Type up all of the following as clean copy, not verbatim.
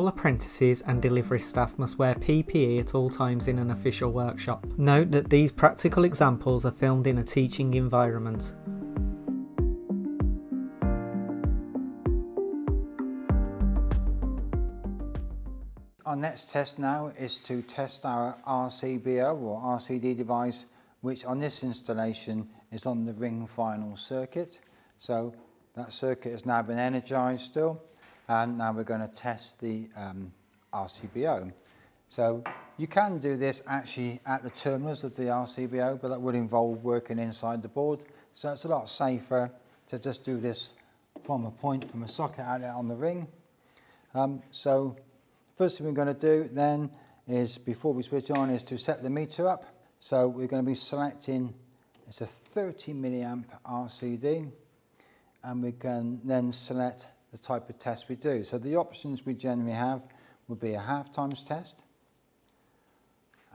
All apprentices and delivery staff must wear PPE at all times in an official workshop. Note that these practical examples are filmed in a teaching environment. Our next test now is to test our RCBO or RCD device, which on this installation is on the ring final circuit. So that circuit has now been energized still, and now we're going to test the RCBO. So you can do this actually at the terminals of the RCBO, but that would involve working inside the board. So it's a lot safer to just do this from a socket outlet on the ring. So first thing we're going to do then is, before we switch on, is to set the meter up. So we're going to be selecting, it's a 30 milliamp RCD, and we can then select the type of test we do. So the options we generally have would be a half times test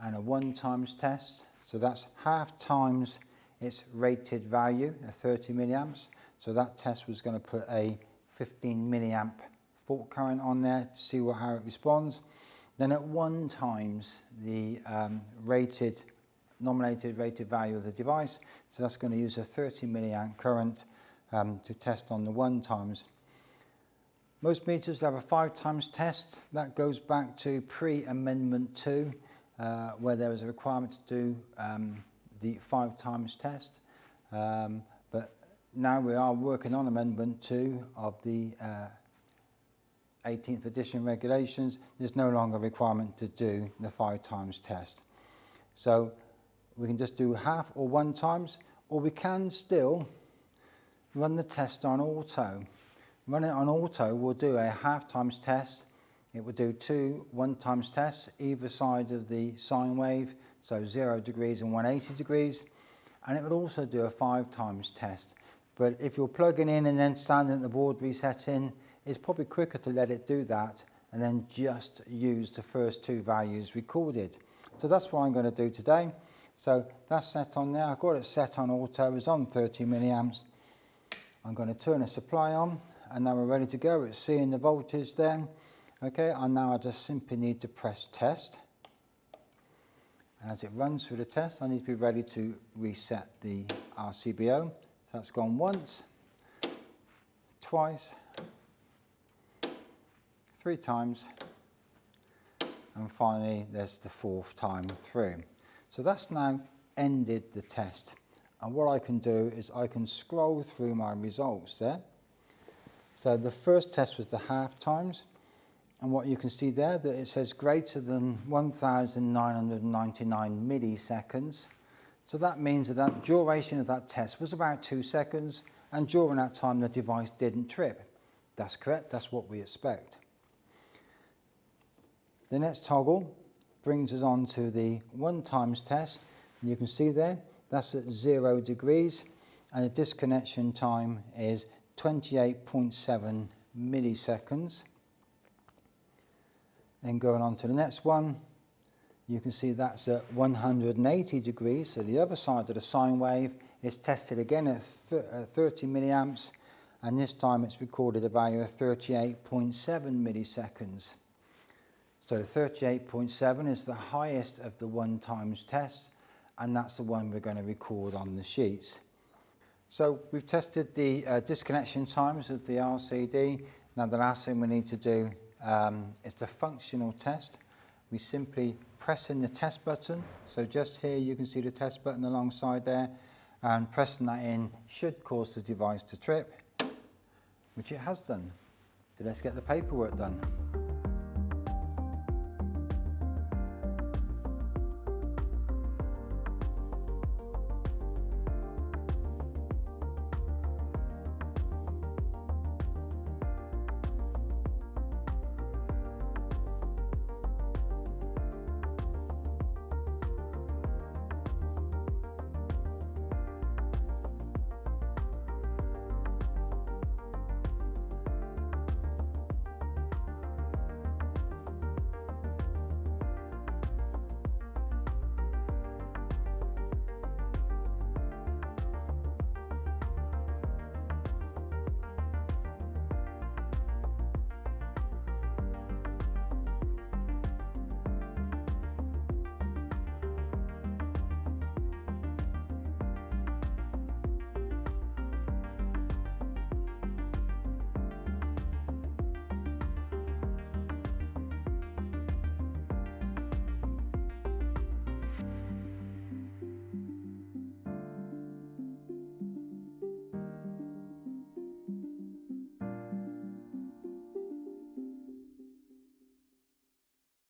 and a 1 times test. So that's half times its rated value of 30 milliamps. So that test was going to put a 15 milliamp fault current on there to see how it responds. Then at 1 times the nominated rated value of the device, so that's going to use a 30 milliamp current to test on the 1 times. Most meters have a 5 times test. That goes back to pre-amendment 2, where there was a requirement to do the 5 times test. But now we are working on amendment 2 of the 18th edition regulations. There's no longer a requirement to do the 5 times test. So we can just do half or 1 times, or we can still run the test on auto. Run it on auto, we'll do a half times test. It will do 2 1 times tests either side of the sine wave, so 0 degrees and 180 degrees. And it would also do a 5 times test. But if you're plugging in and then standing at the board resetting, it's probably quicker to let it do that and then just use the first 2 values recorded. So that's what I'm going to do today. So that's set on there. I've got it set on auto. It's on 30 milliamps. I'm going to turn the supply on, and now we're ready to go. It's seeing the voltage there. Okay, and now I just simply need to press test. And as it runs through the test, I need to be ready to reset the RCBO. So that's gone once, twice, 3 times, and finally there's the 4th time through. So that's now ended the test, and what I can do is I can scroll through my results there. So the first test was the half times, and what you can see there, that it says greater than 1999 milliseconds. So that means that the duration of that test was about 2 seconds, and during that time the device didn't trip. That's correct, that's what we expect. The next toggle brings us on to the 1 times test. And you can see there, that's at 0 degrees, and the disconnection time is 28.7 milliseconds. Then going on to the next one, you can see that's at 180 degrees, so the other side of the sine wave is tested again at 30 milliamps, and this time it's recorded a value of 38.7 milliseconds. So the 38.7 is the highest of the 1 times test, and that's the one we're going to record on the sheets. So we've tested the disconnection times of the RCD. Now the last thing we need to do is the functional test. We simply press in the test button. So just here you can see the test button alongside there, and pressing that in should cause the device to trip, which it has done. So let's get the paperwork done.